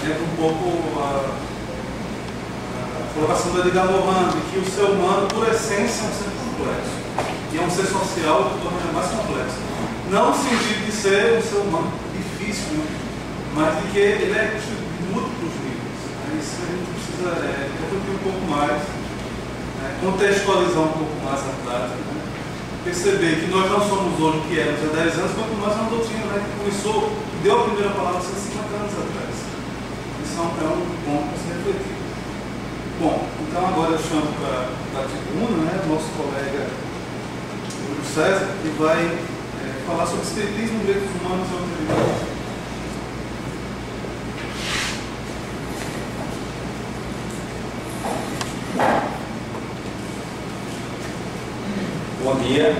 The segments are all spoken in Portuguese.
entra um pouco a colocação do Edgar Morin, de que o ser humano, por essência, é um ser complexo. E é um ser social que torna mais complexo. Não no sentido de ser um ser humano difícil, né? Mas de que ele é constituído de múltiplos níveis. Isso a gente precisa refletir um pouco mais, contextualizar um pouco mais a prática, né? Perceber que nós não somos hoje o que éramos há 10 anos, quanto mais uma doutrina, né, que começou, deu a primeira palavra 150 anos atrás. Isso é um ponto para se refletir. Bom, então agora eu chamo para a tribuna, né, nosso colega Júlio César, que vai falar sobre espiritismo, direitos humanos e autoridade. Bom dia.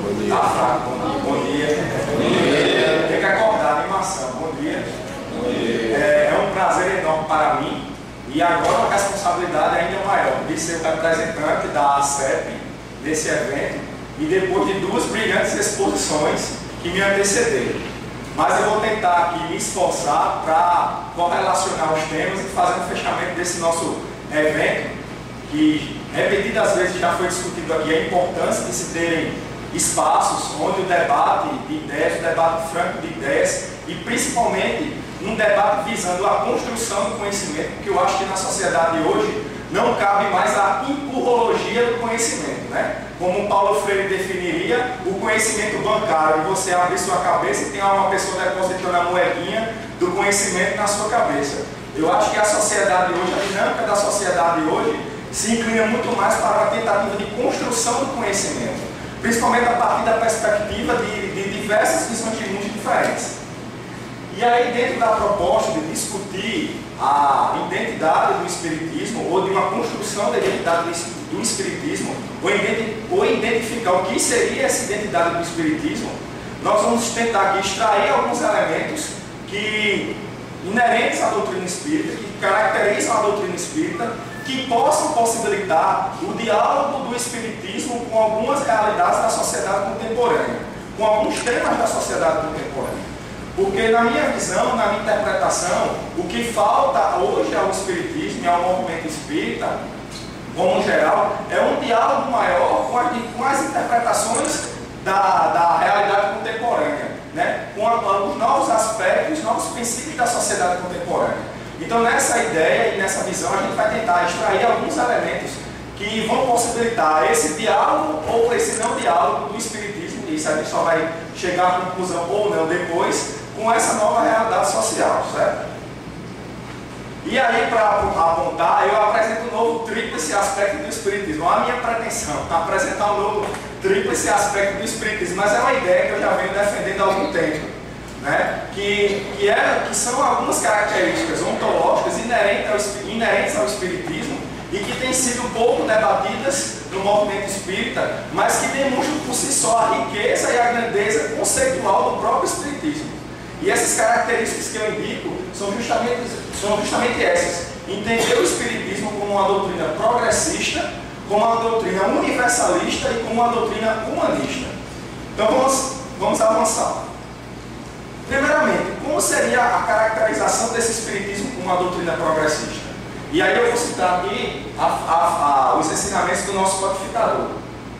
Bom dia. Tá fraco, bom dia. Bom dia. Tem que acordar, animação. Bom dia. Bom dia. É um prazer enorme para mim e agora a responsabilidade ainda maior de ser o representante da ACEP nesse evento e depois de duas brilhantes exposições que me antecederam. Mas eu vou tentar aqui me esforçar para correlacionar os temas e fazer um fechamento desse nosso evento que repetidas vezes já foi discutido aqui a importância de se terem espaços onde o debate de ideias, o debate franco de ideias e principalmente um debate visando a construção do conhecimento, porque eu acho que na sociedade hoje não cabe mais a empurrologia do conhecimento, né? Como Paulo Freire definiria, o conhecimento bancário, você abrir sua cabeça e tem uma pessoa depositando a moedinha do conhecimento na sua cabeça. Eu acho que a sociedade hoje, a dinâmica da sociedade hoje, se inclina muito mais para a tentativa de construção do conhecimento, principalmente a partir da perspectiva de diversas visões de mundo diferentes. E aí, dentro da proposta de discutir a identidade do espiritismo, ou de uma construção da identidade do espiritismo, ou identificar o que seria essa identidade do espiritismo, nós vamos tentar aqui extrair alguns elementos que inerentes à doutrina espírita, que caracterizam a doutrina espírita, que possam possibilitar o diálogo do espiritismo com algumas realidades da sociedade contemporânea, com alguns temas da sociedade contemporânea. Porque na minha visão, na minha interpretação, o que falta hoje ao espiritismo e ao movimento espírita, como geral, é um diálogo maior com as interpretações da realidade contemporânea, né? Com os novos aspectos, os novos princípios da sociedade contemporânea. Então, nessa ideia e nessa visão, a gente vai tentar extrair alguns elementos que vão possibilitar esse diálogo ou esse não diálogo do espiritismo, e isso a gente só vai chegar à conclusão ou não depois, com essa nova realidade social, certo? E aí, para apontar, eu apresento um novo tríplice aspecto do espiritismo. A minha pretensão é apresentar um novo tríplice aspecto do espiritismo, mas é uma ideia que eu já venho defendendo há algum tempo, né? Que são algumas características ontológicas inerentes ao espiritismo e que têm sido pouco debatidas no movimento espírita, mas que demonstram por si só a riqueza e a grandeza conceitual do próprio espiritismo. E essas características que eu indico são justamente essas. Entender o espiritismo como uma doutrina progressista, como uma doutrina universalista e como uma doutrina humanista. Então vamos avançar. Primeiramente, como seria a caracterização desse espiritismo como uma doutrina progressista? E aí eu vou citar aqui os ensinamentos do nosso codificador.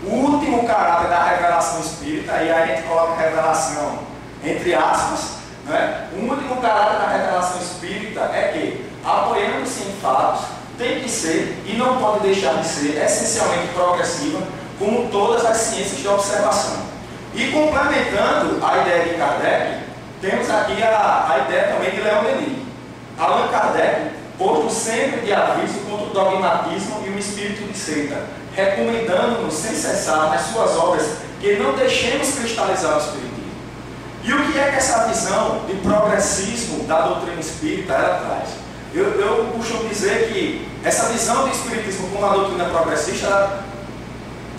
O último caráter da revelação espírita, e aí a gente coloca revelação entre aspas, né? O último caráter da revelação espírita é que, apoiando-se em fatos, tem que ser e não pode deixar de ser essencialmente progressiva, como todas as ciências de observação. E complementando a ideia de Kardec, temos aqui a ideia também de Leon Denis. Allan Kardec, posto sempre de aviso contra o dogmatismo e o espírito de seita, recomendando-nos sem cessar nas suas obras que não deixemos cristalizar o espiritismo. E o que é que essa visão de progressismo da doutrina espírita ela traz? Eu costumo dizer que essa visão do espiritismo como uma doutrina progressista,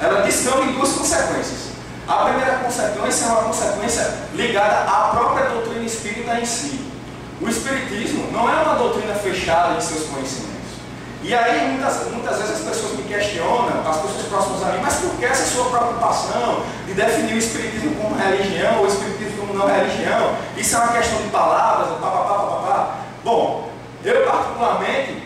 ela descamba em duas consequências. A primeira consequência é uma consequência ligada à própria doutrina espírita em si. O espiritismo não é uma doutrina fechada em seus conhecimentos. E aí muitas vezes as pessoas me questionam, as pessoas próximas a mim, mas por que essa sua preocupação de definir o espiritismo como religião ou o espiritismo como não religião? Isso é uma questão de palavras, papapá. Bom, particularmente,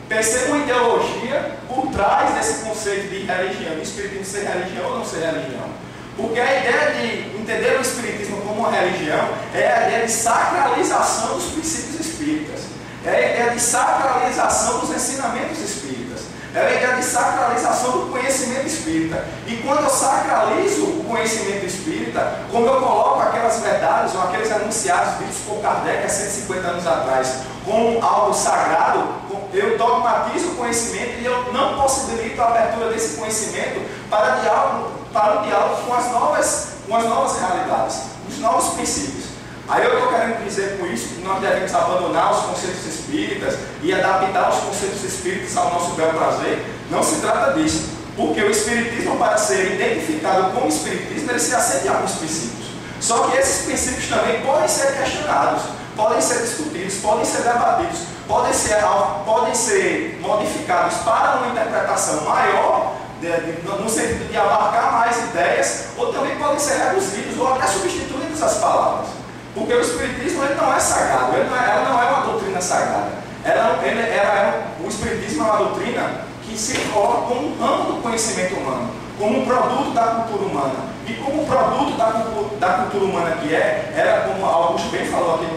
percebo uma ideologia por trás desse conceito de religião, de espiritismo ser religião ou não ser religião. Porque a ideia de entender o espiritismo como uma religião é a ideia de sacralização dos princípios espíritas, é a ideia de sacralização dos ensinamentos espíritas, é a ideia de sacralização do conhecimento espírita. E quando eu sacralizo o conhecimento espírita, como eu coloco aquelas verdades ou aqueles enunciados ditos por Kardec há 150 anos atrás como algo sagrado, eu dogmatizo o conhecimento e eu não possibilito a abertura desse conhecimento para o diálogo com as novas realidades, os novos princípios. Aí eu estou querendo dizer com isso que nós devemos abandonar os conceitos espíritas e adaptar os conceitos espíritas ao nosso bel prazer. Não se trata disso, porque o espiritismo, para ser identificado como espiritismo, ele se assenta em alguns princípios. Só que esses princípios também podem ser questionados, podem ser discutidos, podem ser debatidos, podem ser modificados para uma interpretação maior, no sentido de abarcar mais ideias, ou também podem ser reduzidos ou até substituídos as palavras. Porque o espiritismo ele não é sagrado, ela não é uma doutrina sagrada. O espiritismo é uma doutrina que se coloca como um ramo do conhecimento humano, como um produto da cultura humana. E como produto da cultura humana que era como Augusto bem falou aqui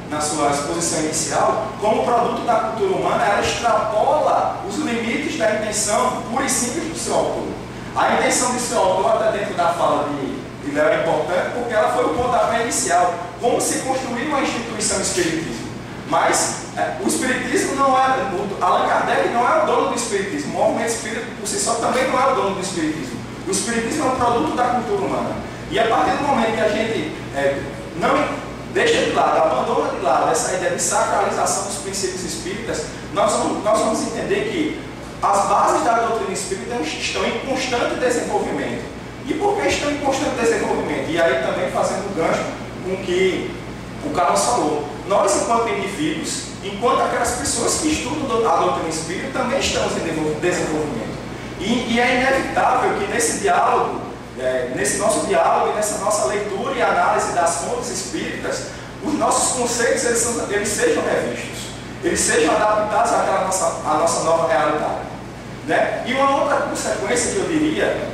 na sua exposição inicial, como produto da cultura humana, ela extrapola os limites da intenção pura e simples do seu autor. A intenção do seu autor, até dentro da fala de Léo, é importante porque ela foi o pontapé inicial, como se construiu uma instituição espiritismo. Mas o espiritismo não é, Allan Kardec não é o dono do espiritismo, o movimento espírita por si só também não é o dono do espiritismo. O espiritismo é um produto da cultura humana. E a partir do momento que a gente não deixa de lado, abandona de lado essa ideia de sacralização dos princípios espíritas, nós vamos entender que as bases da doutrina espírita estão em constante desenvolvimento. E por que estão em constante desenvolvimento? E aí também fazendo gancho com o que o Carlos falou. Nós, enquanto indivíduos, enquanto aquelas pessoas que estudam a doutrina espírita, também estamos em desenvolvimento. E é inevitável que nesse diálogo, nesse nosso diálogo e nessa nossa leitura e análise das fontes espíritas, os nossos conceitos eles sejam revistos, eles sejam adaptados à nossa nova realidade. Né? E uma outra consequência que eu diria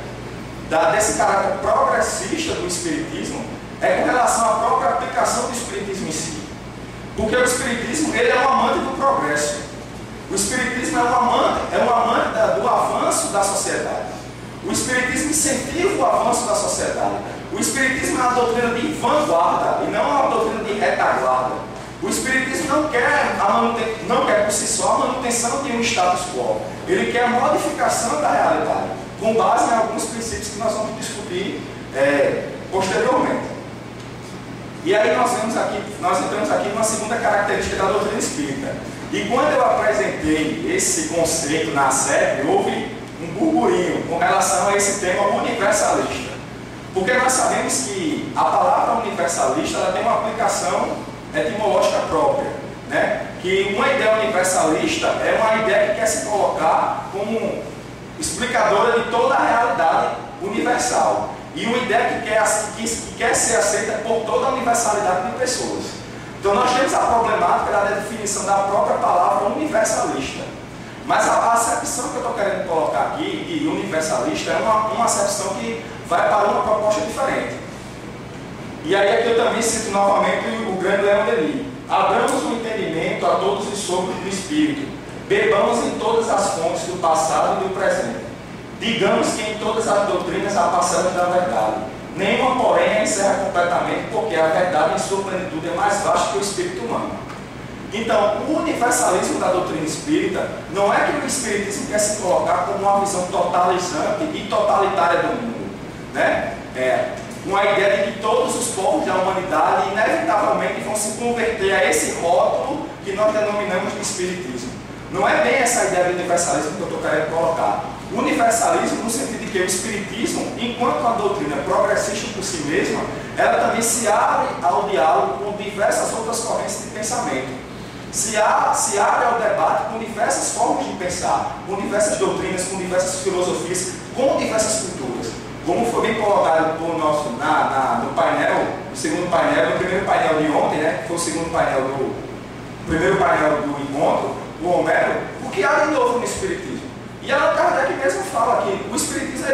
desse caráter progressista do espiritismo é com relação à própria aplicação do espiritismo em si. Porque o espiritismo ele é um amante do progresso. O espiritismo é um amante do avanço da sociedade. O espiritismo incentiva o avanço da sociedade. O espiritismo é uma doutrina de vanguarda e não uma doutrina de retaguarda. O espiritismo não quer por si só a manutenção de um status quo. Ele quer a modificação da realidade, com base em alguns princípios que nós vamos discutir posteriormente. E aí nós entramos aqui numa segunda característica da doutrina espírita. E quando eu apresentei esse conceito na SEB, houve um burburinho com relação a esse tema universalista. Porque nós sabemos que a palavra universalista ela tem uma aplicação etimológica própria. Né? Que uma ideia universalista é uma ideia que quer se colocar como explicadora de toda a realidade universal. E uma ideia que quer ser aceita por toda a universalidade de pessoas. Então nós temos a problemática da definição da própria palavra universalista. Mas a acepção que eu estou querendo colocar aqui de universalista é uma acepção que vai para uma proposta diferente. E aí aqui eu também cito novamente o grande Leon Denis. Abramos o entendimento a todos os sopros do Espírito. Bebamos em todas as fontes do passado e do presente. Digamos que em todas as doutrinas há passagem da verdade. Nenhuma, porém, a encerra completamente, porque a verdade em sua plenitude é mais vasta que o espírito humano. Então, o universalismo da doutrina espírita não é que o espiritismo quer se colocar como uma visão totalizante e totalitária do mundo. Né? Uma ideia de que todos os povos da humanidade inevitavelmente vão se converter a esse rótulo que nós denominamos de espiritismo. Não é bem essa ideia de universalismo que eu estou querendo colocar. O universalismo no sentido de que o espiritismo, enquanto uma doutrina progressista por si mesma, ela também se abre ao diálogo com diversas outras correntes de pensamento. Se abre ao debate com diversas formas de pensar, com diversas doutrinas, com diversas filosofias, com diversas culturas. Como foi bem colocado por no painel, no segundo painel, no primeiro painel de ontem, né, que foi o segundo painel primeiro painel do encontro, o Homero, o que há de novo no Espiritismo. E Allan Kardec mesmo fala que o Espiritismo,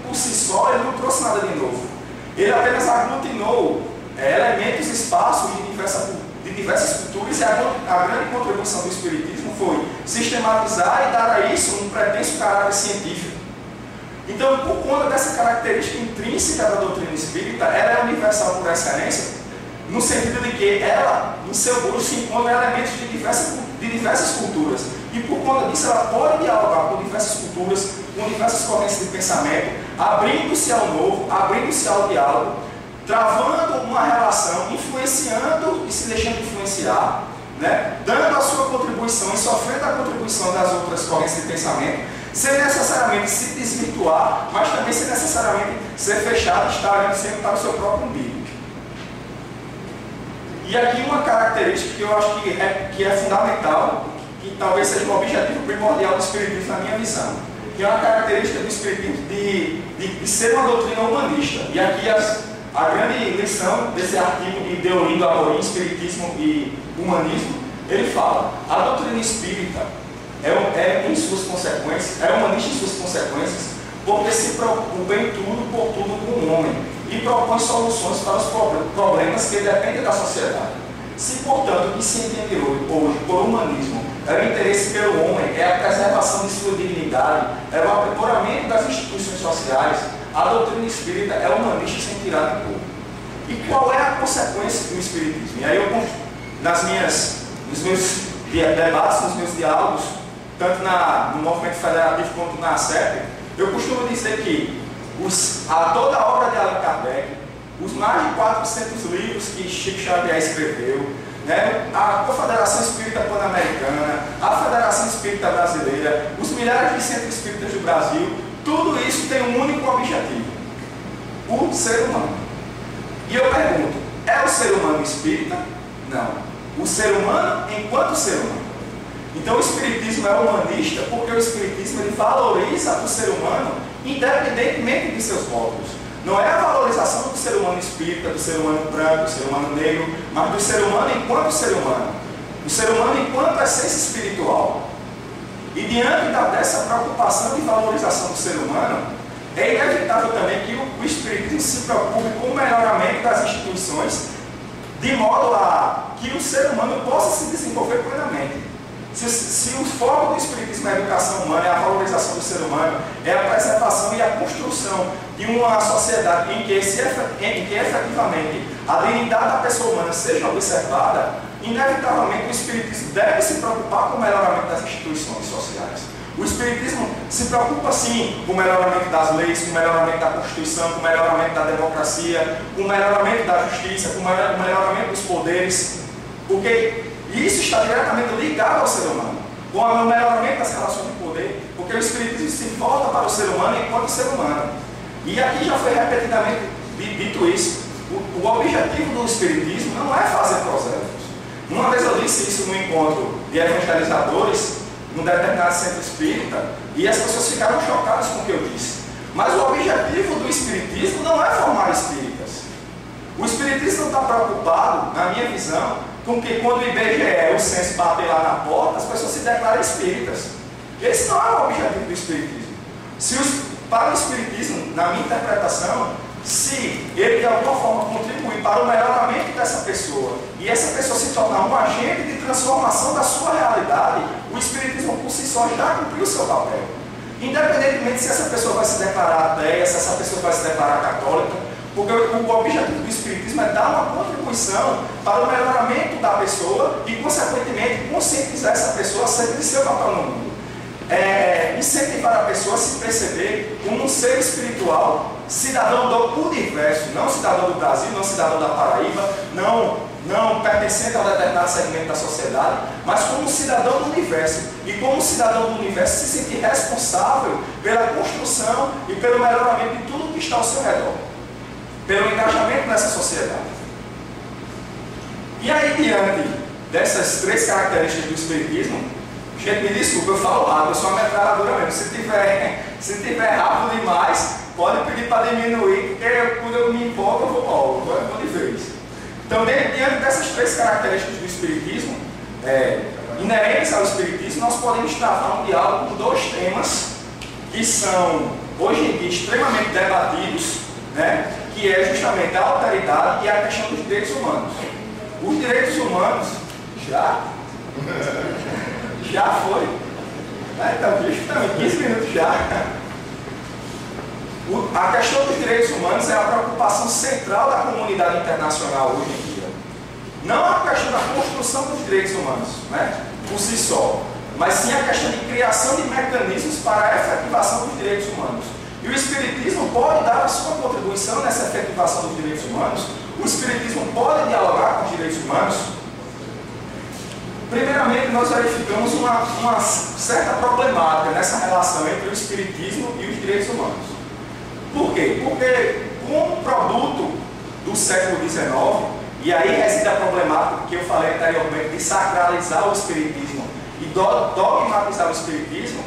por si só, ele não trouxe nada de novo. Ele apenas aglutinou elementos, espaços de diversas culturas, e a grande contribuição do Espiritismo foi sistematizar e dar a isso um pretenso caráter científico. Então, por conta dessa característica intrínseca da doutrina espírita, ela é universal por excelência, no sentido de que ela, em seu gosto, se encontra elementos de diversas culturas. E por conta disso, ela pode dialogar com diversas culturas, com diversas correntes de pensamento, abrindo-se ao novo, abrindo-se ao diálogo, travando uma relação, influenciando e se deixando influenciar, né? Dando a sua contribuição e sofrendo a contribuição das outras correntes de pensamento, sem necessariamente se desvirtuar, mas também sem necessariamente ser fechado, estar olhando sempre para o seu próprio umbigo. E aqui uma característica que eu acho que é fundamental, que talvez seja um objetivo primordial do Espiritismo na minha visão, que é uma característica do Espiritismo de ser uma doutrina humanista. E aqui a grande lição desse artigo de Deolindo Amorim, Espiritismo e Humanismo, ele fala: a doutrina espírita em suas consequências, é humanista em suas consequências, porque se preocupa em tudo, por tudo com o homem, e propõe soluções para os problemas que dependem da sociedade. Se, portanto, o que se entende hoje por humanismo é o interesse pelo homem, é a preservação de sua dignidade, é o aprimoramento das instituições sociais, a doutrina espírita é humanista sem tirar de pouco. E qual é a consequência do Espiritismo? E aí nos meus debates, nos meus diálogos, tanto no movimento federativo quanto na ACEP, eu costumo dizer que toda a obra de Allan Kardec, os mais de 400 livros que Chico Xavier escreveu, né, a Confederação Espírita Pan-Americana, a Federação Espírita Brasileira, os milhares de centros espíritas do Brasil, tudo isso tem um único objetivo: o ser humano. E eu pergunto, é o ser humano espírita? Não. O ser humano enquanto ser humano. Então o Espiritismo é humanista porque o Espiritismo ele valoriza o ser humano independentemente de seus rótulos. Não é a valorização do ser humano espírita, do ser humano branco, do ser humano negro, mas do ser humano enquanto ser humano. O ser humano enquanto essência espiritual. E diante dessa preocupação de valorização do ser humano, é inevitável também que o Espiritismo se preocupe com o melhoramento das instituições, de modo a que o ser humano possa se desenvolver plenamente. Se o foco do Espiritismo é a educação humana, é a valorização do ser humano, é a preservação e a construção de uma sociedade em que efetivamente a dignidade da pessoa humana seja observada, inevitavelmente o Espiritismo deve se preocupar com o melhoramento das instituições sociais. O Espiritismo se preocupa sim com o melhoramento das leis, com o melhoramento da Constituição, com o melhoramento da democracia, com o melhoramento da justiça, com o melhoramento dos poderes, porque isso está diretamente ligado ao ser humano, com o melhoramento das relações de poder, porque o Espiritismo se volta para o ser humano enquanto ser humano. E aqui já foi repetidamente dito isso. O objetivo do Espiritismo não é fazer prosélitos. Uma vez eu disse isso num encontro de evangelizadores, num determinado centro espírita, e as pessoas ficaram chocadas com o que eu disse. Mas o objetivo do Espiritismo não é formar espíritas. O Espiritismo não está preocupado, na minha visão, com que quando o IBGE, o censo bater lá na porta, as pessoas se declaram espíritas. Esse não é o objetivo do Espiritismo. Para o Espiritismo, na minha interpretação, se ele de alguma forma contribuir para o melhoramento dessa pessoa e essa pessoa se tornar um agente de transformação da sua realidade, o Espiritismo por si só já cumpriu o seu papel. Independentemente se essa pessoa vai se declarar ateia, se essa pessoa vai se declarar católica, porque o objetivo do Espiritismo é dar uma contribuição para o melhoramento da pessoa e, consequentemente, conscientizar essa pessoa acerca de seu papel no mundo. Incentivar a pessoa a se perceber como um ser espiritual, cidadão do universo, não cidadão do Brasil, não cidadão da Paraíba, não pertencente a um determinado segmento da sociedade, mas como um cidadão do universo. E como um cidadão do universo se sentir responsável pela construção e pelo melhoramento de tudo que está ao seu redor, pelo engajamento nessa sociedade. E aí, diante dessas três características do Espiritismo, gente, me desculpa, eu falo rápido, eu sou uma metralhadora mesmo. Se tiver rápido demais, pode pedir para diminuir, porque quando eu me empolgo, eu vou de vez. Então, diante dessas três características do Espiritismo, inerentes ao Espiritismo, nós podemos travar um diálogo com dois temas que são, hoje em dia, extremamente debatidos, né? Que é justamente a alteridade e a questão dos direitos humanos. Os direitos humanos, já foi. Então, justamente 15 minutos já. A questão dos direitos humanos é a preocupação central da comunidade internacional hoje em dia. Não a questão da construção dos direitos humanos, né, por si só, mas sim a questão de criação de mecanismos para a efetivação dos direitos humanos. E o Espiritismo pode dar a sua contribuição nessa efetivação dos direitos humanos. O Espiritismo pode dialogar com os direitos humanos. Primeiramente, nós verificamos uma certa problemática nessa relação entre o Espiritismo e os direitos humanos. Por quê? Porque, como produto do século XIX, e aí reside a problemática que eu falei anteriormente de sacralizar o Espiritismo e dogmatizar o Espiritismo,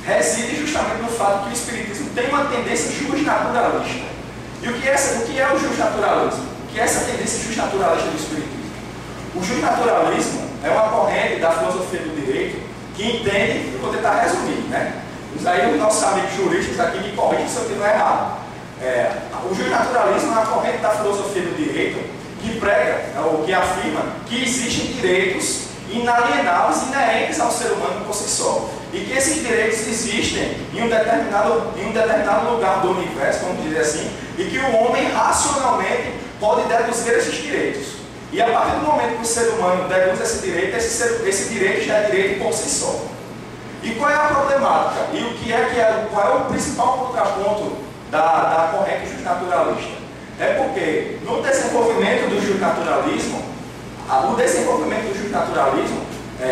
reside justamente no fato que o Espiritismo tem uma tendência justnaturalista. E o que é o justnaturalismo? O que é essa tendência justnaturalista do Espiritismo? O justnaturalismo é uma corrente da filosofia do direito que entende, vou tentar resumir, né? Aí os nossos amigos juristas aqui me corrigem se eu estiver errado. O justnaturalismo é uma corrente da filosofia do direito que prega, ou que afirma que existem direitos inalienáveis, inerentes ao ser humano por si só. E que esses direitos existem em um determinado lugar do universo, vamos dizer assim, e que o homem racionalmente pode deduzir esses direitos. E a partir do momento que o ser humano deduz esse direito, esse direito já é direito por si só. E qual é a problemática? E qual é o principal contraponto da corrente justnaturalista? É porque no desenvolvimento do justnaturalismo, o desenvolvimento do justnaturalismo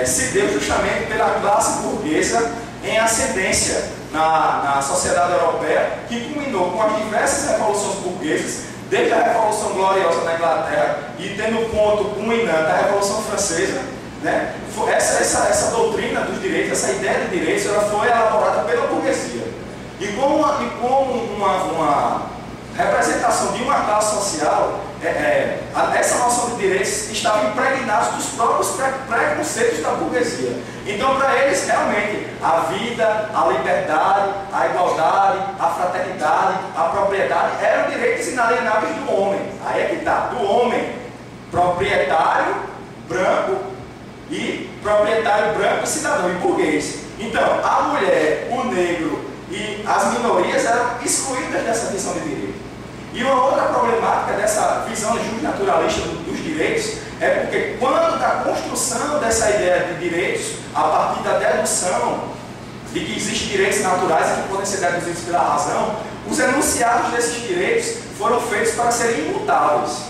se deu justamente pela classe burguesa em ascendência na sociedade europeia, que culminou com as diversas revoluções burguesas, desde a Revolução Gloriosa na Inglaterra e tendo o ponto culminante a Revolução Francesa, né? Essa doutrina dos direitos, essa ideia de direitos, ela foi elaborada pela burguesia. E como uma representação de uma classe social, essa noção de direitos estava impregnada dos próprios preconceitos da burguesia. Então, para eles, realmente, a vida, a liberdade, a igualdade, a fraternidade, a propriedade eram direitos inalienáveis do homem. Aí é que está, do homem proprietário, branco, e proprietário branco, cidadão e burguês. Então, a mulher, o negro e as minorias eram excluídas dessa visão de direito. E uma outra problemática dessa visão justnaturalista dos direitos é porque quando da construção dessa ideia de direitos, a partir da dedução de que existem direitos naturais e que podem ser deduzidos pela razão, os enunciados desses direitos foram feitos para serem imutáveis.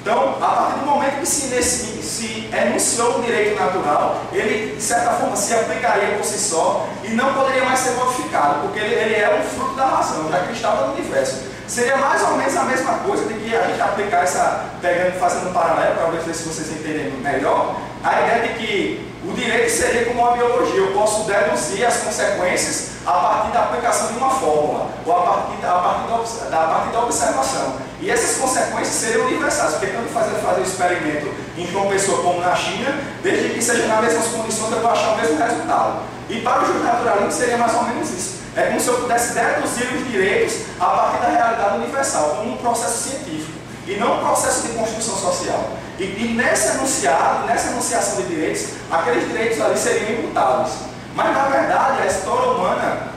Então, a partir do momento que se enunciou o direito natural, ele, de certa forma, se aplicaria por si só e não poderia mais ser modificado, porque ele é um fruto da razão, já que estava no universo. Seria mais ou menos a mesma coisa de que a gente aplicar fazendo um paralelo, para ver se vocês entendem melhor, a ideia de que o direito seria como uma biologia, eu posso deduzir as consequências a partir da aplicação de uma fórmula, ou a partir da observação. E essas consequências seriam universais, porque tanto fazer o experimento em João Pessoa como na China, desde que seja nas mesmas condições, eu vou achar o mesmo resultado. E para o justnaturalismo seria mais ou menos isso. É como se eu pudesse deduzir os direitos a partir da realidade universal, como um processo científico, e não um processo de construção social. E nessa enunciação de direitos, aqueles direitos ali seriam imutáveis. Mas, na verdade, a história humana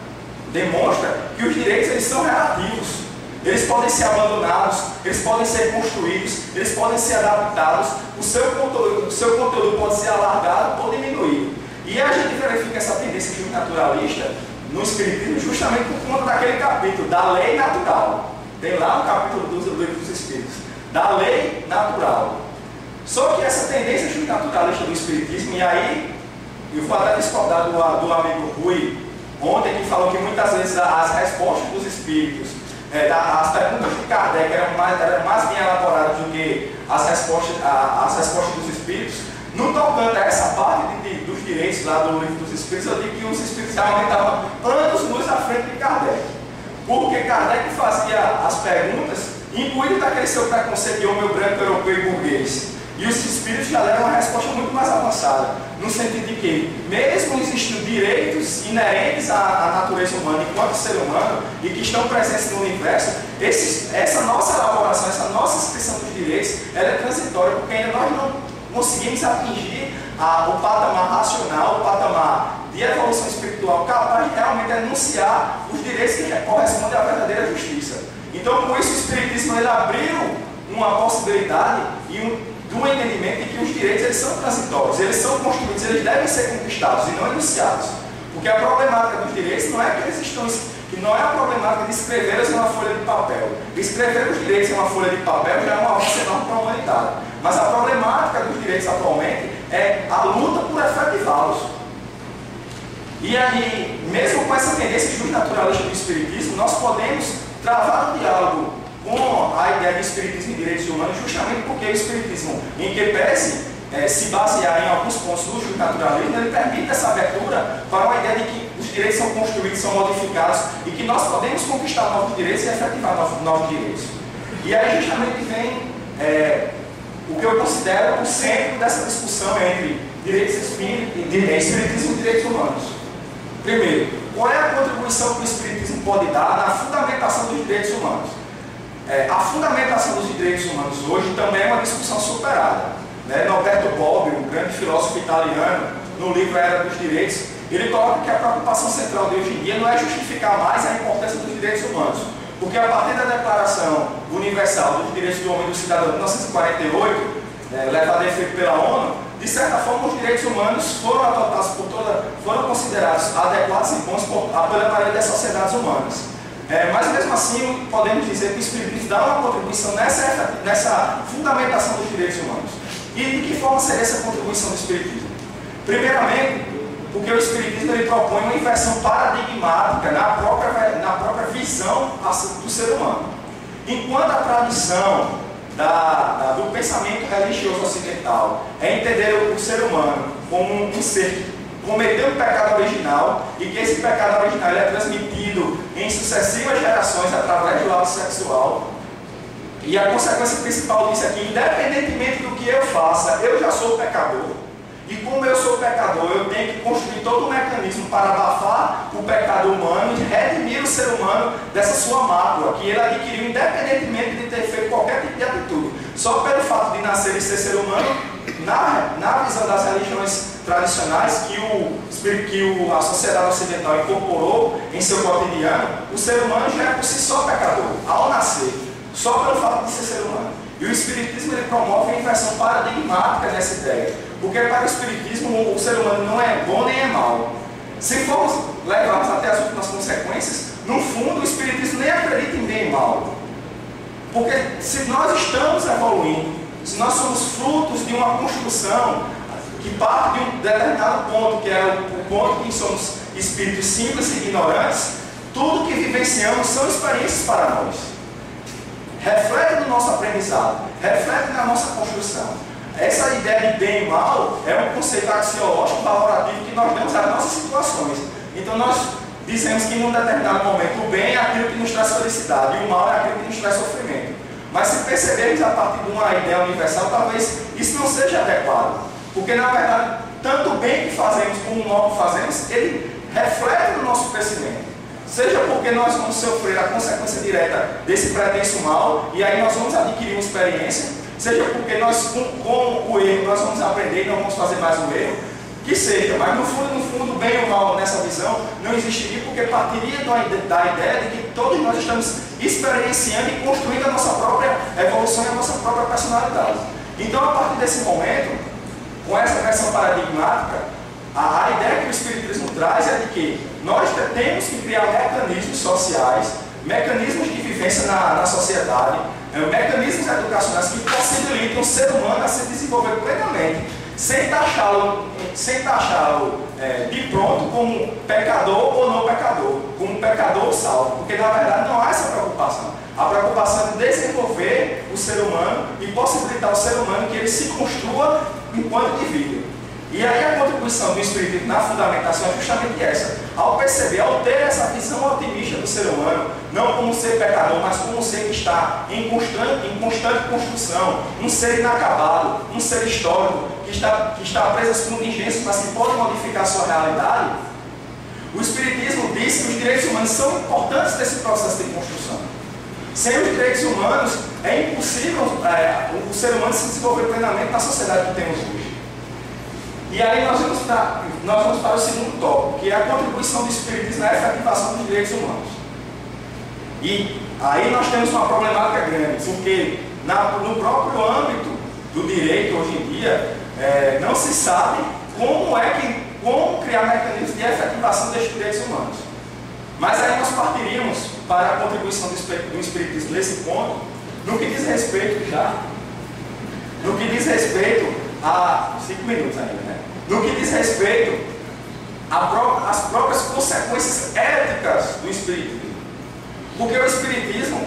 demonstra que os direitos eles são relativos. Eles podem ser abandonados, eles podem ser construídos, eles podem ser adaptados, o seu conteúdo pode ser alargado ou diminuído. E a gente verifica essa tendência justnaturalista no Espiritismo justamente por conta daquele capítulo, da lei natural. Tem lá um capítulo do Livro dos Espíritos, da lei natural. Só que essa tendência justnaturalista do Espiritismo, e aí eu vou até discordar do amigo Rui ontem, que falou que muitas vezes as respostas dos Espíritos, as perguntas de Kardec eram mais bem elaboradas do que as respostas dos Espíritos. No tocante a essa parte dos direitos lá do Livro dos Espíritos, eu digo que os Espíritos realmente estavam anos-luz à frente de Kardec. Porque Kardec fazia as perguntas imbuído daquele seu preconceito de homem branco, europeu e burguês. E E os espíritos já deram uma resposta muito mais avançada, no sentido de que, mesmo existindo direitos inerentes à natureza humana enquanto ser humano, e que estão presentes no universo, essa nossa elaboração, essa nossa inscrição dos direitos, ela é transitória, porque ainda nós não conseguimos atingir o patamar racional, o patamar de evolução espiritual capaz de realmente enunciar os direitos que correspondem à verdadeira justiça. Então, com isso, o Espiritismo ele abriu uma possibilidade do entendimento de que os direitos eles são transitórios, eles são construídos, eles devem ser conquistados e não enunciados. Porque a problemática dos direitos não é que eles estão, que não é a problemática de escrevê-los em uma folha de papel. Escrever os direitos em uma folha de papel já é um avanço enorme para a humanidade. Mas a problemática dos direitos atualmente é a luta por efetivá-los. E aí, mesmo com essa tendência justnaturalista do Espiritismo, nós podemos travar um diálogo com a ideia de Espiritismo e direitos humanos, justamente porque o Espiritismo, em que pese se basear em alguns pontos do justnaturalismo, ele permite essa abertura para uma ideia de que os direitos são construídos, são modificados e que nós podemos conquistar novos direitos e efetivar novos direitos. E aí justamente vem o que eu considero o centro dessa discussão entre Espiritismo e direitos humanos. Primeiro, qual é a contribuição que o Espiritismo pode dar na fundamentação dos direitos humanos? A fundamentação dos direitos humanos hoje também é uma discussão superada. Norberto Bobbio, um grande filósofo italiano, no livro A Era dos Direitos, ele coloca que a preocupação central de hoje em dia não é justificar mais a importância dos direitos humanos, porque a partir da Declaração Universal dos Direitos do Homem e do Cidadão de 1948, levada a efeito pela ONU, de certa forma os direitos humanos foram adotados foram considerados adequados e bons pela maioria das sociedades humanas. Mas mesmo assim podemos dizer que o Espiritismo dá uma contribuição nessa fundamentação dos direitos humanos. E de que forma seria essa contribuição do Espiritismo? Primeiramente, porque o Espiritismo ele propõe uma inversão paradigmática na própria visão do ser humano. Enquanto a tradição do pensamento religioso ocidental é entender o ser humano como um ser que cometeu um pecado original e que esse pecado original é transmitido em sucessivas gerações através do ato sexual, e a consequência principal disso é que, independentemente do que eu faça, eu já sou pecador. E como eu sou pecador, eu tenho que construir todo um mecanismo para abafar o pecado humano e redimir o ser humano dessa sua mácula, que ele adquiriu independentemente de ter feito qualquer tipo de atitude. Só pelo fato de nascer e ser ser humano, na visão das religiões tradicionais que a sociedade ocidental incorporou em seu cotidiano, o ser humano já é por si só pecador, ao nascer, só pelo fato de ser humano. E o Espiritismo ele promove a inversão paradigmática nessa ideia, porque para o Espiritismo o ser humano não é bom nem é mau. Se formos levarmos até as últimas consequências, no fundo o Espiritismo nem acredita em bem e mal. Porque se nós estamos evoluindo, se nós somos frutos de uma construção que parte de um determinado ponto, que é o ponto que somos espíritos simples e ignorantes, tudo que vivenciamos são experiências para nós. Reflete no nosso aprendizado, reflete na nossa construção. Essa ideia de bem e mal é um conceito axiológico valorativo que nós damos às nossas situações. Então nós dizemos que em um determinado momento o bem é aquilo que nos traz felicidade e o mal é aquilo que nos traz sofrimento. Mas se percebermos a partir de uma ideia universal, talvez isso não seja adequado. Porque na verdade, tanto o bem que fazemos como o mal que fazemos, ele reflete no nosso crescimento. Seja porque nós vamos sofrer a consequência direta desse pretenso mal, e aí nós vamos adquirir uma experiência, seja porque nós, com o erro, nós vamos aprender e não vamos fazer mais um erro, que seja, mas no fundo, o bem e o mal nessa visão não existiria, porque partiria da ideia de que todos nós estamos experienciando e construindo a nossa própria evolução e a nossa própria personalidade. Então, a partir desse momento, com essa versão paradigmática, a ideia que o Espiritismo traz é de que nós temos que criar mecanismos sociais, mecanismos de vivência na sociedade, mecanismos educacionais que possibilitem o ser humano a se desenvolver plenamente, sem taxá-lo de pronto como pecador ou não pecador, como pecador ou salvo, porque na verdade não há essa preocupação. A preocupação é de desenvolver o ser humano e possibilitar ao ser humano que ele se construa enquanto indivíduo. E aí a contribuição do Espiritismo na fundamentação é justamente essa. Ao perceber, ao ter essa visão otimista do ser humano, não como um ser pecador, mas como um ser que está em constante construção, um ser inacabado, um ser histórico, que está preso às contingências, mas que pode modificar a sua realidade, o Espiritismo diz que os direitos humanos são importantes nesse processo de construção. Sem os direitos humanos, é impossível o ser humano se desenvolver plenamente na sociedade que temos hoje. E aí nós vamos para o segundo tópico, que é a contribuição do Espiritismo na efetivação dos direitos humanos. E aí nós temos uma problemática grande, porque no próprio âmbito do direito, hoje em dia, não se sabe como criar mecanismos de efetivação destes direitos humanos. Mas aí nós partiríamos para a contribuição do Espiritismo nesse ponto, no que diz respeito a 5 minutos ainda, né? No que diz respeito às próprias consequências éticas do Espiritismo. Porque o Espiritismo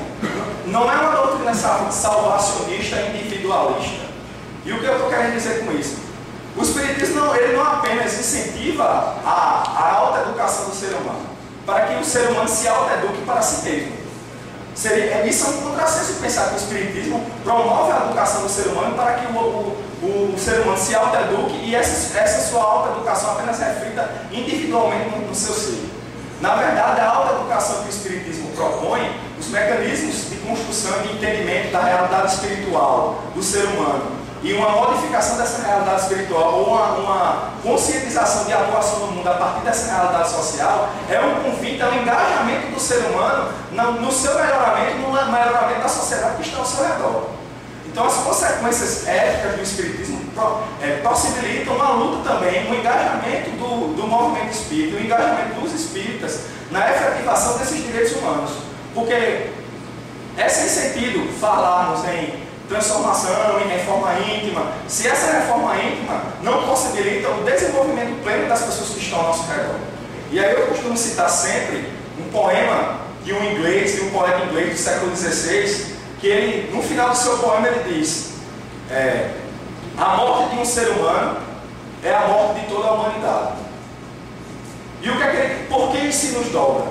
não é uma doutrina salvacionista individualista. E o que eu estou querendo dizer com isso? O Espiritismo ele não apenas incentiva a alta educação do ser humano, para que o ser humano se autoeduque para si mesmo. Isso é um contrassenso pensar que o Espiritismo promove a educação do ser humano para que o ser humano se autoeduque e essa sua autoeducação apenas reflita individualmente no seu ser. Na verdade, a autoeducação que o Espiritismo propõe, os mecanismos de construção e de entendimento da realidade espiritual do ser humano e uma modificação dessa realidade espiritual ou uma conscientização de atuação no mundo a partir dessa realidade social é um convite ao engajamento do ser humano no seu melhoramento, no melhoramento da sociedade que está ao seu redor. Então as consequências éticas do Espiritismo possibilitam uma luta também, um engajamento do movimento espírita, o engajamento dos espíritas na efetivação desses direitos humanos. Porque é sem sentido falarmos em transformação, em reforma íntima, se essa reforma íntima não possibilita o desenvolvimento pleno das pessoas que estão ao nosso redor. E aí eu costumo citar sempre um poema de um poeta inglês do século XVI, que ele, no final do seu poema, ele diz: a morte de um ser humano é a morte de toda a humanidade. E o que é por que isso nos dobra?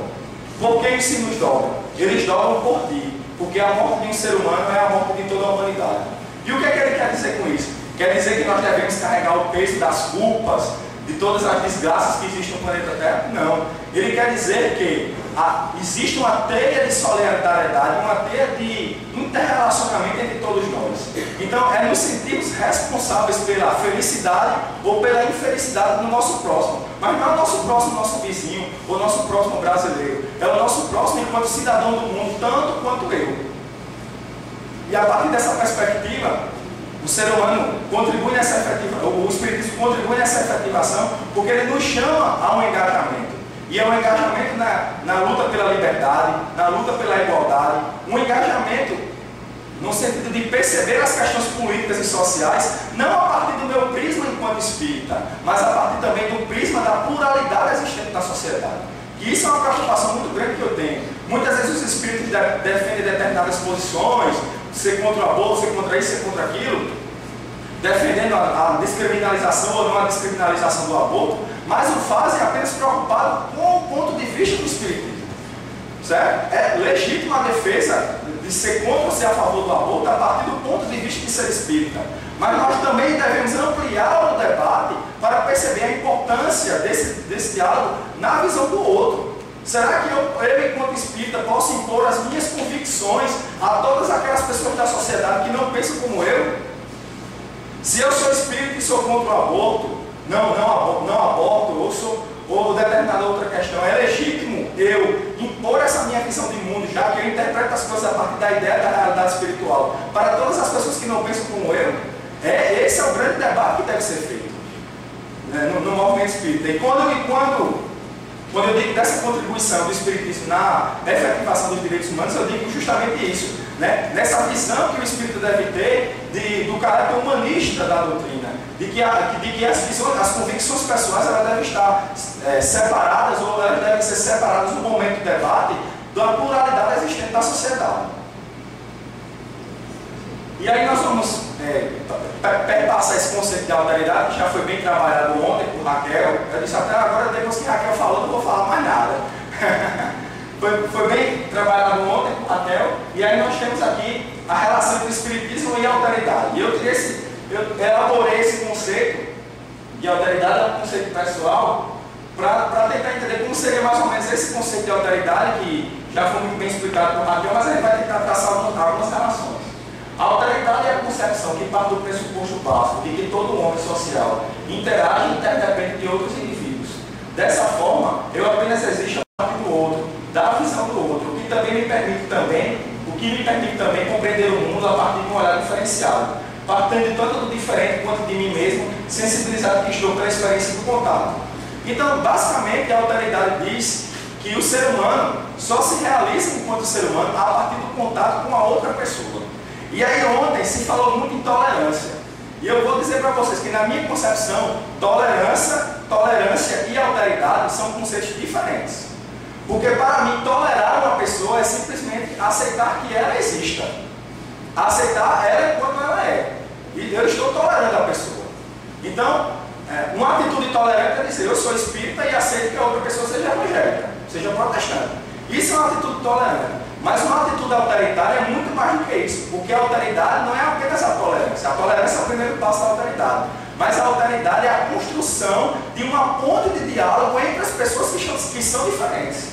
Por que isso nos dobra? Eles dobram por ti. Porque a morte de um ser humano é a morte de toda a humanidade. E o que é que ele quer dizer com isso? Quer dizer que nós devemos carregar o peso das culpas, de todas as desgraças que existem no planeta Terra? Não. Ele quer dizer que existe uma teia de solidariedade, uma teia de interrelacionamento entre todos nós. Então, é nos sentirmos responsáveis pela felicidade ou pela infelicidade do nosso próximo. Mas não é o nosso próximo, nosso vizinho, ou nosso próximo brasileiro. É o nosso próximo enquanto cidadão do mundo, tanto quanto eu. E a partir dessa perspectiva, o ser humano contribui nessa efetivação, o Espiritismo contribui nessa efetivação, porque ele nos chama a um engajamento. E é um engajamento na luta pela liberdade, na luta pela igualdade, um engajamento no sentido de perceber as questões políticas e sociais, não a partir do meu prisma enquanto espírita, mas a partir também do prisma da pluralidade existente na sociedade. E isso é uma preocupação muito grande que eu tenho. Muitas vezes os espíritos defendem determinadas posições, ser contra o aborto, ser contra isso, ser contra aquilo, defendendo a descriminalização ou não a descriminalização do aborto, mas o fazem apenas preocupado com o ponto de vista do espiritismo. Certo? É legítima a defesa de ser contra ou ser a favor do aborto a partir do ponto de vista de ser espírita. Mas nós também devemos ampliar o debate para perceber a importância desse diálogo na visão do outro. Será que eu, enquanto espírita, posso impor as minhas convicções a todas aquelas pessoas da sociedade que não pensam como eu? Se eu sou espírita e sou contra o aborto, não aborto, ou determinada outra questão, é legítimo eu impor essa minha visão de mundo, já que eu interpreto as coisas a partir da ideia da realidade espiritual, para todas as pessoas que não pensam como eu? Esse é o grande debate que deve ser feito, né, no movimento espírita. E quando eu digo dessa contribuição do Espiritismo na efetivação dos direitos humanos, eu digo justamente isso, né? Nessa visão que o Espírito deve ter do caráter humanista da doutrina, de que as convicções pessoais elas devem estar separadas, ou elas devem ser separadas no momento do debate da pluralidade existente da sociedade. E aí nós vamos perpassar esse conceito de alteridade, que já foi bem trabalhado ontem por Raquel. Eu disse até agora, depois que Raquel falou, não vou falar mais nada. Foi bem trabalhado ontem por Raquel. E aí nós temos aqui a relação entre espiritismo e alteridade. E eu elaborei esse conceito de alteridade, é um conceito pessoal, para tentar entender como seria mais ou menos esse conceito de alteridade, que já foi muito bem explicado por Raquel, mas a gente vai tentar traçar algumas relações. A alteridade é a concepção que parte do pressuposto básico de que todo homem social interage e interdepende de outros indivíduos. Dessa forma, eu apenas existo a partir do outro, da visão do outro, o que me permite também compreender o mundo a partir de um olhar diferenciado, partindo tanto do diferente quanto de mim mesmo, sensibilizado que estou pela experiência do contato. Então, basicamente, a alteridade diz que o ser humano só se realiza enquanto ser humano a partir do contato com a outra pessoa. E aí ontem se falou muito em tolerância. E eu vou dizer para vocês que na minha concepção, tolerância e alteridade são conceitos diferentes. Porque para mim, tolerar uma pessoa é simplesmente aceitar que ela exista. Aceitar ela enquanto ela é. E eu estou tolerando a pessoa. Então, uma atitude tolerante é dizer, eu sou espírita e aceito que a outra pessoa seja evangélica, seja protestante. Isso é uma atitude tolerante. Mas uma atitude autoritária é muito mais do que isso, porque a alteridade não é apenas a tolerância. A tolerância é o primeiro passo da alteridade. Mas a alteridade é a construção de uma ponte de diálogo entre as pessoas que são diferentes.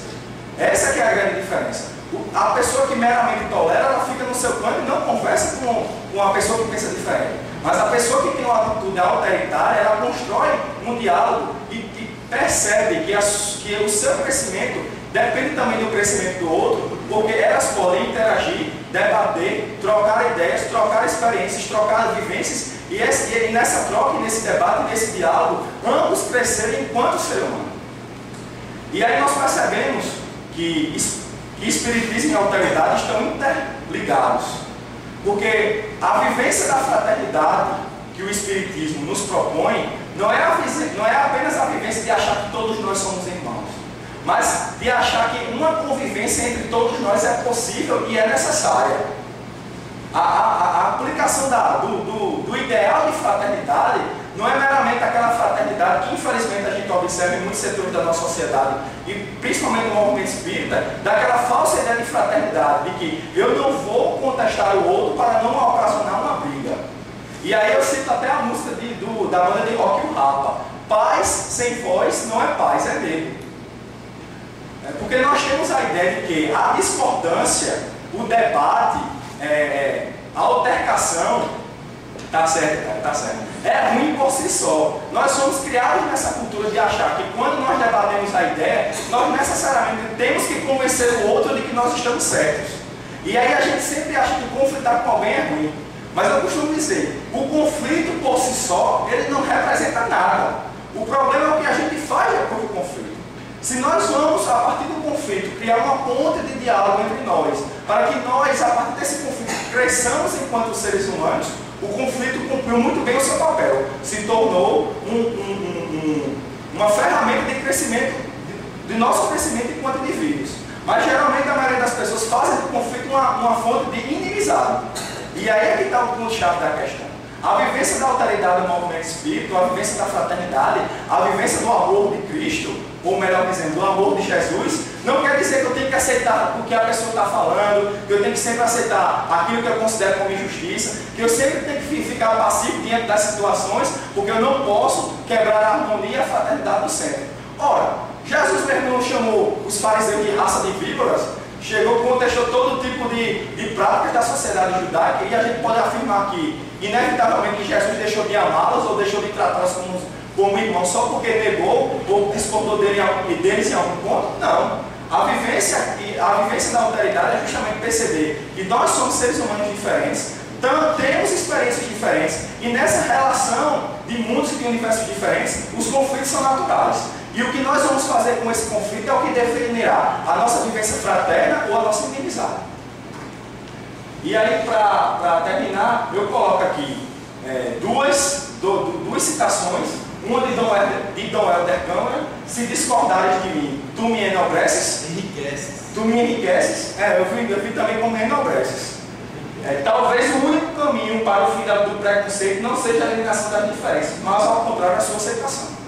Essa que é a grande diferença. A pessoa que meramente tolera, ela fica no seu canto e não conversa com uma pessoa que pensa diferente. Mas a pessoa que tem uma atitude autoritária, ela constrói um diálogo e percebe que o seu crescimento depende também do crescimento do outro, porque elas podem interagir, debater, trocar ideias, trocar experiências, trocar vivências, e nessa troca, nesse debate, nesse diálogo, ambos crescerem enquanto ser humano. E aí nós percebemos que espiritismo e alteridade estão interligados, porque a vivência da fraternidade que o espiritismo nos propõe não é apenas a vivência de achar que todos nós somos irmãos, mas de achar que uma convivência entre todos nós é possível e é necessária. A aplicação do ideal de fraternidade não é meramente aquela fraternidade que infelizmente a gente observa em muitos setores da nossa sociedade, e principalmente no movimento espírita, daquela falsa ideia de fraternidade, de que eu não vou contestar o outro para não ocasionar uma briga. E aí eu cito até a música da banda de rock O Rapa: paz sem voz não é paz, é medo. Porque nós temos a ideia de que a discordância, o debate, a altercação, tá certo, cara, tá certo, é ruim por si só. Nós somos criados nessa cultura de achar que quando nós debatemos a ideia, nós necessariamente temos que convencer o outro de que nós estamos certos. E aí a gente sempre acha que conflitar com alguém é ruim. Mas eu costumo dizer, o conflito por si só, ele não representa nada. O problema é o que a gente faz depois do conflito. Se nós vamos, a partir do conflito, criar uma ponte de diálogo entre nós, para que nós, a partir desse conflito, cresçamos enquanto seres humanos, o conflito cumpriu muito bem o seu papel. Se tornou uma ferramenta de crescimento, de nosso crescimento enquanto indivíduos. Mas geralmente a maioria das pessoas fazem do conflito uma fonte de inimizade. E aí é que está o ponto-chave da questão. A vivência da alteridade do movimento espírita, a vivência da fraternidade, a vivência do amor de Cristo, ou melhor dizendo, do amor de Jesus, não quer dizer que eu tenho que aceitar o que a pessoa está falando, que eu tenho que sempre aceitar aquilo que eu considero como injustiça, que eu sempre tenho que ficar passivo diante das situações, porque eu não posso quebrar a harmonia e a fraternidade do centro. Ora, Jesus mesmo não chamou os fariseus de raça de víboras, chegou, contestou todo tipo de práticas da sociedade judaica, e a gente pode afirmar que, inevitavelmente, que Jesus deixou de amá-los ou deixou de tratá-los como irmão só porque negou ou discordou deles em algum ponto? Não. A vivência da alteridade é justamente perceber que nós somos seres humanos diferentes, temos experiências diferentes, e nessa relação de mundos e de universos diferentes, os conflitos são naturais. E o que nós vamos fazer com esse conflito é o que definirá a nossa vivência fraterna ou a nossa inimizade. E aí, para terminar, eu coloco aqui duas citações, uma de Dom Helder Câmara: se discordares de mim, tu me enobreces. Enriqueces. Tu me enriqueces. Eu vi também como enobreces. Talvez o único caminho para o fim do preconceito não seja a eliminação das diferenças, mas ao contrário, a sua aceitação.